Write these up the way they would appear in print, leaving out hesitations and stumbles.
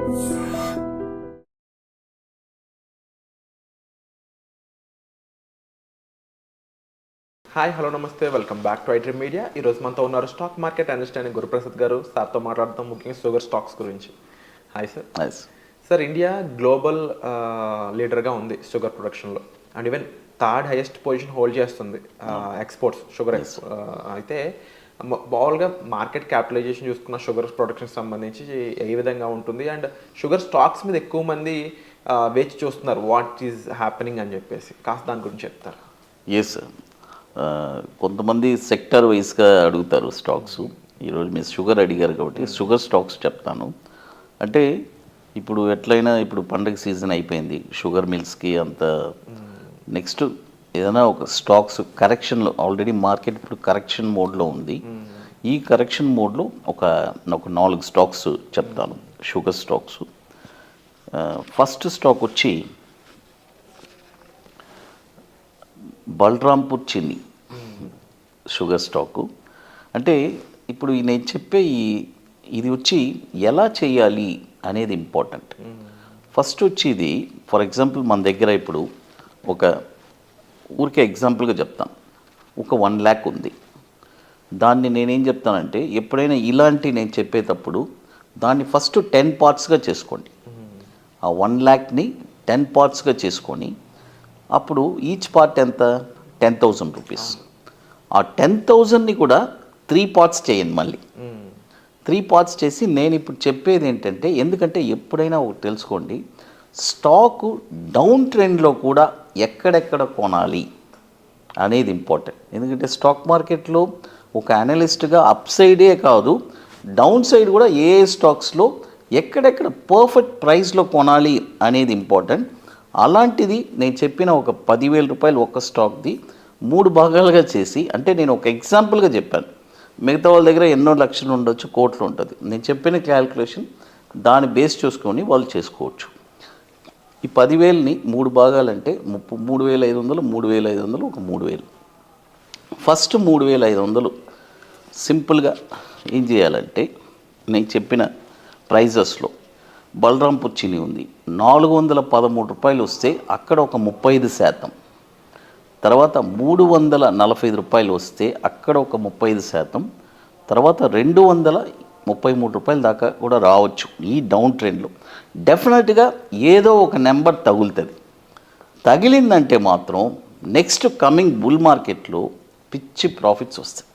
Hi hello నమస్తే, welcome back to iDream media. ఈరోజు మనతో ఉన్నారు స్టాక్ మార్కెట్ అనలిస్ట్ గురుప్రసాద్ గారు. సార్తో మాట్లాడుతాం ముఖ్యంగా షుగర్ స్టాక్స్ గురించి. Hi sir. Sir, India global లీడర్గా ఉంది షుగర్ ప్రొడక్షన్లో and even third highest position hold చేస్తుంది ఎక్స్పోర్ట్స్ షుగర్ అయితే మామూలుగా మార్కెట్ క్యాపిటలైజేషన్ చూసుకున్న షుగర్ ప్రొడక్షన్ సంబంధించి ఏ విధంగా ఉంటుంది అండ్ షుగర్ స్టాక్స్ మీద ఎక్కువ మంది వేచి చూస్తున్నారు వాట్ ఈజ్ హ్యాపెనింగ్ అని చెప్పేసి, కాస్త దాని గురించి చెప్తారు. ఎస్ సార్, కొంతమంది సెక్టర్ వైజ్గా అడుగుతారు స్టాక్స్. ఈరోజు మీరు షుగర్ అడిగారు కాబట్టి షుగర్ స్టాక్స్ చెప్తాను. అంటే ఇప్పుడు ఎట్లయినా ఇప్పుడు పండగ సీజన్ అయిపోయింది, షుగర్ మిల్స్కి అంత. నెక్స్ట్ ఏదైనా ఒక స్టాక్స్ కరెక్షన్లో, ఆల్రెడీ మార్కెట్ ఇప్పుడు కరెక్షన్ మోడ్లో ఉంది. ఈ కరెక్షన్ మోడ్లో ఒక 4 స్టాక్స్ చెప్తాను, షుగర్ స్టాక్స్. ఫస్ట్ స్టాక్ వచ్చి బలరాంపూర్ చిన్ని షుగర్ స్టాకు. అంటే ఇప్పుడు నేను చెప్పే ఇది వచ్చి ఎలా చేయాలి అనేది ఇంపార్టెంట్. ఫస్ట్ వచ్చి ఇది ఫర్ ఎగ్జాంపుల్ మన దగ్గర ఇప్పుడు ఒక ఊరికే ఎగ్జాంపుల్గా చెప్తాను, ఒక 1 lakh ఉంది. దాన్ని నేనేం చెప్తానంటే ఎప్పుడైనా ఇలాంటి నేను చెప్పేటప్పుడు దాన్ని ఫస్ట్ 10 partsగా చేసుకోండి. ఆ 1 lakhని 10 partsగా చేసుకొని అప్పుడు ఈచ్ పార్ట్ ఎంత, 10,000 రూపీస్. ఆ 10,000ని కూడా 3 parts చేయండి. మళ్ళీ 3 parts చేసి నేను ఇప్పుడు చెప్పేది ఏంటంటే, ఎందుకంటే ఎప్పుడైనా ఒకటి తెలుసుకోండి, స్టాకు డౌన్ ట్రెండ్లో కూడా ఎక్కడెక్కడ కొనాలి అనేది ఇంపార్టెంట్. ఎందుకంటే స్టాక్ మార్కెట్లో ఒక అనలిస్ట్గా అప్ సైడే కాదు, డౌన్ సైడ్ కూడా ఏ స్టాక్స్లో ఎక్కడెక్కడ పర్ఫెక్ట్ ప్రైస్లో కొనాలి అనేది ఇంపార్టెంట్. అలాంటిది నేను చెప్పిన ఒక 10,000 రూపాయలు ఒక స్టాక్ది 3 భాగాలుగా చేసి, అంటే నేను ఒక ఎగ్జాంపుల్గా చెప్పాను. మిగతా వాళ్ళ దగ్గర ఎన్నో లక్షలు ఉండొచ్చు, కోట్లు ఉంటుంది. నేను చెప్పిన క్యాల్కులేషన్ దాన్ని బేస్ చూసుకొని వాళ్ళు చేసుకోవచ్చు. ఈ 10,000ని 3 భాగాలంటే 3,500, 3,500, ఒక 3,000. ఫస్ట్ 3,500 సింపుల్గా ఏం చేయాలంటే, నేను చెప్పిన ప్రైజెస్లో బలరాంపూర్ చిని ఉంది, 413 రూపాయలు వస్తే అక్కడ ఒక 35%. తర్వాత 345 రూపాయలు వస్తే అక్కడ ఒక 35%. తర్వాత 233 రూపాయల దాకా కూడా రావచ్చు. ఈ డౌన్ ట్రెండ్లో డెఫినెట్గా ఏదో ఒక నెంబర్ తగులుతుంది. తగిలిందంటే మాత్రం నెక్స్ట్ కమింగ్ బుల్ మార్కెట్లో పిచ్చి ప్రాఫిట్స్ వస్తాయి.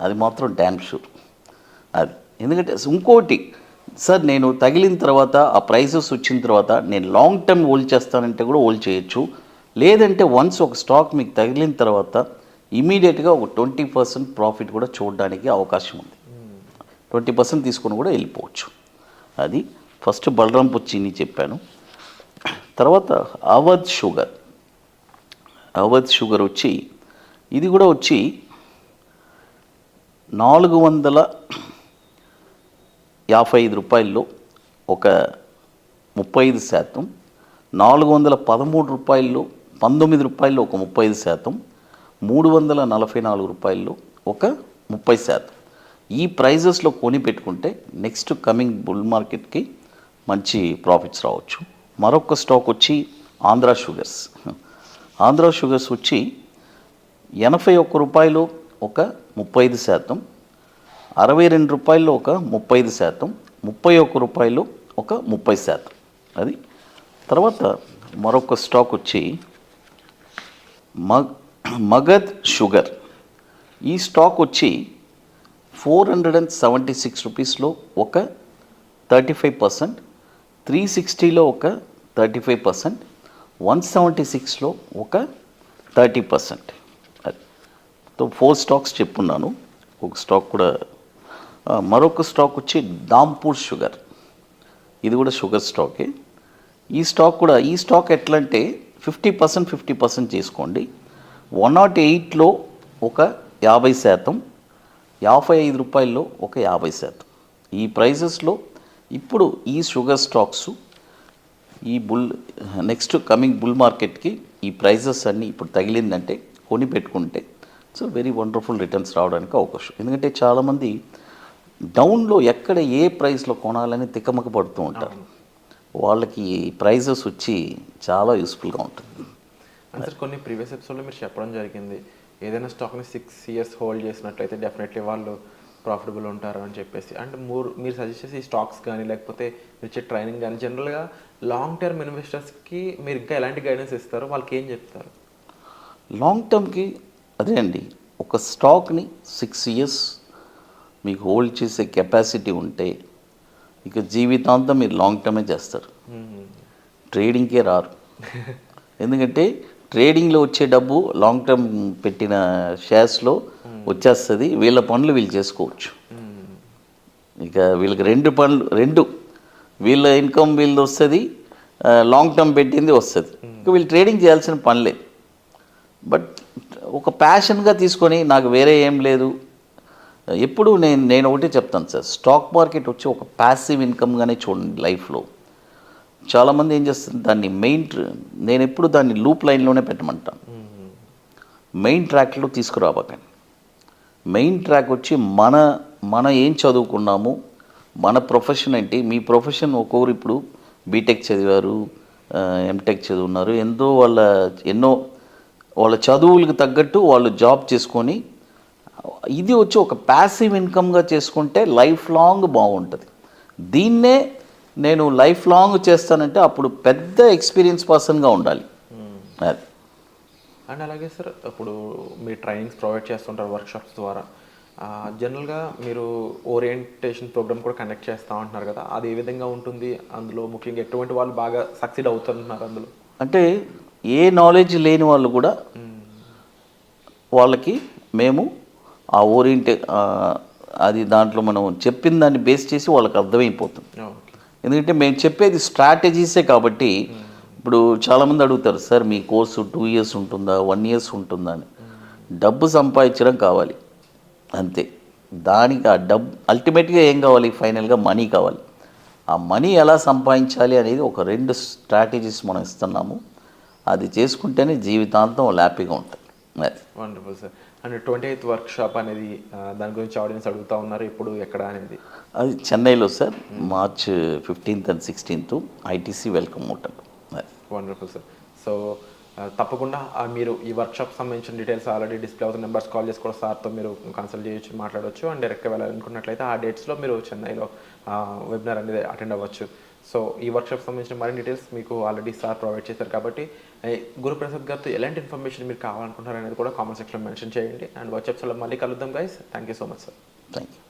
అది మాత్రం డ్యామ్ షూర్. అది ఎందుకంటే ఇంకోటి సార్, నేను తగిలిన తర్వాత ఆ ప్రైసెస్ వచ్చిన తర్వాత నేను లాంగ్ టర్మ్ హోల్డ్ చేస్తానంటే కూడా హోల్డ్ చేయొచ్చు. లేదంటే వన్స్ ఒక స్టాక్ మీకు తగిలిన తర్వాత ఇమీడియట్గా ఒక 20% ప్రాఫిట్ కూడా చూడడానికి అవకాశం ఉంది. 20% తీసుకొని కూడా వెళ్ళిపోవచ్చు. అది ఫస్ట్ బలరాంపూర్ చిని చెప్పాను. తర్వాత అవధ్ షుగర్ వచ్చి ఇది కూడా వచ్చి 455 రూపాయల్లో ఒక 35%, 413 రూపాయల్లో 19 రూపాయల్లో ఒక 30%, 344 రూపాయల్లో ఒక 30%. ఈ ప్రైజెస్లో కొని పెట్టుకుంటే నెక్స్ట్ కమింగ్ బుల్ మార్కెట్కి మంచి ప్రాఫిట్స్ రావచ్చు. మరొక స్టాక్ వచ్చి ఆంధ్ర షుగర్స్ వచ్చి 81 రూపాయలు ఒక 35%, 62 రూపాయల్లో ఒక 30%, 31 రూపాయలు ఒక 30%. అది తర్వాత మరొక స్టాక్ వచ్చి మగధ్ షుగర్. ఈ స్టాక్ వచ్చి 476 రూపీస్లో ఒక 35%, 360లో ఒక 35%, 176లో ఒక 30%. అది 4 స్టాక్స్ చెప్పున్నాను. ఒక స్టాక్ కూడా మరొక స్టాక్ వచ్చి దాంపూర్ షుగర్. ఇది కూడా షుగర్ స్టాకే. ఈ స్టాక్ ఎట్లా అంటే 50% చేసుకోండి. 108లో ఒక 50%, 55 రూపాయల్లో ఒక 50%. ఈ ప్రైజెస్లో ఇప్పుడు ఈ షుగర్ స్టాక్స్ ఈ నెక్స్ట్ కమింగ్ బుల్ మార్కెట్కి ఈ ప్రైజెస్ అన్నీ ఇప్పుడు తగిలిందంటే కొని పెట్టుకుంటే సో వెరీ వండర్ఫుల్ రిటర్న్స్ రావడానికి అవకాశం. ఎందుకంటే చాలామంది డౌన్లో ఎక్కడ ఏ ప్రైస్లో కొనాలని తికమక పడుతూ ఉంటారు. వాళ్ళకి ప్రైజెస్ వచ్చి చాలా యూస్ఫుల్గా ఉంటుంది. అంటే సార్ కొన్ని ప్రీవియస్ ఎపిసోడ్లో మీరు చెప్పడం జరిగింది, ఏదైనా స్టాక్ని 6 years హోల్డ్ చేసినట్లయితే డెఫినెట్లీ వాళ్ళు ప్రాఫిటబుల్ ఉంటారు అని చెప్పేసి. అండ్ మీరు సజెస్ట్ చేసే ఈ స్టాక్స్ కానీ లేకపోతే మీరు ఇచ్చే ట్రైనింగ్ కానీ జనరల్గా లాంగ్ టర్మ్ ఇన్వెస్టర్స్కి మీరు ఇంకా ఎలాంటి గైడెన్స్ ఇస్తారు, వాళ్ళకి ఏం చెప్తారు? లాంగ్ టర్మ్కి అదే అండి, ఒక స్టాక్ని 6 years మీకు హోల్డ్ చేసే కెపాసిటీ ఉంటే ఇక జీవితాంతం మీరు లాంగ్ టర్మే చేస్తారు, ట్రేడింగ్కే రారు. ఎందుకంటే ట్రేడింగ్లో వచ్చే డబ్బు లాంగ్ టర్మ్ పెట్టిన షేర్స్లో వచ్చేస్తుంది, వీళ్ళ పనులు వీళ్ళు చేసుకోవచ్చు. ఇక వీళ్ళకి రెండు వీళ్ళ ఇన్కమ్ వీళ్ళది వస్తుంది, లాంగ్ టర్మ్ పెట్టింది వస్తుంది. ఇక వీళ్ళు ట్రేడింగ్ చేయాల్సిన పని లేదు. బట్ ఒక ప్యాషన్గా తీసుకొని నాకు వేరే ఏం లేదు, ఎప్పుడు నేను ఒకటే చెప్తాను సార్, స్టాక్ మార్కెట్ వచ్చి ఒక ప్యాసివ్ ఇన్కమ్గానే చూడండి లైఫ్లో. చాలామంది ఏం చేస్తారు దాన్ని నేను ఎప్పుడు దాన్ని లూప్ లైన్లోనే పెట్టమంటాను. మెయిన్ ట్రాక్లో తీసుకురాబకండి. మెయిన్ ట్రాక్ వచ్చి మన ఏం చదువుకున్నాము, మన ప్రొఫెషన్ ఏంటి. మీ ప్రొఫెషన్ ఒక్కొక్కరు ఇప్పుడు బీటెక్ చదివారు, ఎంటెక్ చదువున్నారు, ఎన్నో వాళ్ళ చదువులకు తగ్గట్టు వాళ్ళు జాబ్ చేసుకొని ఇది వచ్చి ఒక ప్యాసివ్ ఇన్కమ్గా చేసుకుంటే లైఫ్ లాంగ్ బాగుంటుంది. దీన్నే నేను లైఫ్ లాంగ్ చేస్తానంటే అప్పుడు పెద్ద ఎక్స్పీరియన్స్ పర్సన్గా ఉండాలి. అది. అండ్ అలాగే సార్, ఇప్పుడు మీరు ట్రైనింగ్స్ ప్రొవైడ్ చేస్తుంటారు వర్క్షాప్స్ ద్వారా. జనరల్గా మీరు ఓరియంటేషన్ ప్రోగ్రామ్ కూడా కండక్ట్ చేస్తూ ఉంటున్నారు కదా, అది ఏ విధంగా ఉంటుంది? అందులో ముఖ్యంగా ఎటువంటి వాళ్ళు బాగా సక్సీడ్ అవుతున్నారు అందులో? అంటే ఏ నాలెడ్జ్ లేని వాళ్ళు కూడా వాళ్ళకి మేము ఆ అది దాంట్లో మనం చెప్పిన దాన్ని బేస్ చేసి వాళ్ళకి అర్థమైపోతుంది. ఎందుకంటే మేము చెప్పేది స్ట్రాటజీసే కాబట్టి. ఇప్పుడు చాలామంది అడుగుతారు, సార్ మీ కోర్సు 2 years ఉంటుందా, 1 year ఉంటుందా అని. డబ్బు సంపాదించడం కావాలి అంతే. దానికి ఆ డబ్బు అల్టిమేట్గా ఏం కావాలి, ఫైనల్గా మనీ కావాలి. ఆ మనీ ఎలా సంపాదించాలి అనేది ఒక 2 స్ట్రాటజీస్ మనం ఇస్తున్నాము. అది చేసుకుంటేనే జీవితాంతం హ్యాపీగా ఉంటుంది. అది wonderful sir. And 28th workshop అనేది దాని గురించి ఆడియన్స్ అడుగుతూ ఉన్నారు, ఎప్పుడు ఎక్కడ అనేది? అది చెన్నైలో sir, March 15th and 16th ITC welcome ఉంటుంది. Wonderful sir. సో తప్పకుండా మీరు ఈ వర్క్షాప్ సంబంధించిన డీటెయిల్స్ ఆల్రెడీ డిస్ప్లే అవుతున్న నెంబర్స్ కాల్ చేసి కూడా సార్తో మీరు కన్సల్ట్ చేయొచ్చు, మాట్లాడవచ్చు. అండ్ డైరెక్ట్గా వెళ్ళాలనుకున్నట్లయితే ఆ డేట్స్లో మీరు చెన్నైలో వెబినార్ అనేది అటెండ్ అవ్వచ్చు. సో ఈ వర్క్షాప్ సంబంధించిన మరిన్ని డీటెయిల్స్ మీకు ఆల్రెడీ సార్ ప్రొవైడ్ చేశారు కాబట్టి గురుప్రసాద్ గారితో ఎలాంటి ఇన్ఫర్మేషన్ మీరు కావాలనుకుంటారు అనేది కూడా కామెంట్ సెక్షన్లో మెన్షన్ చేయండి. అండ్ వాట్సాప్స్లో మళ్ళీ కలుద్దాం guys. Thank you so much sir. Thank you.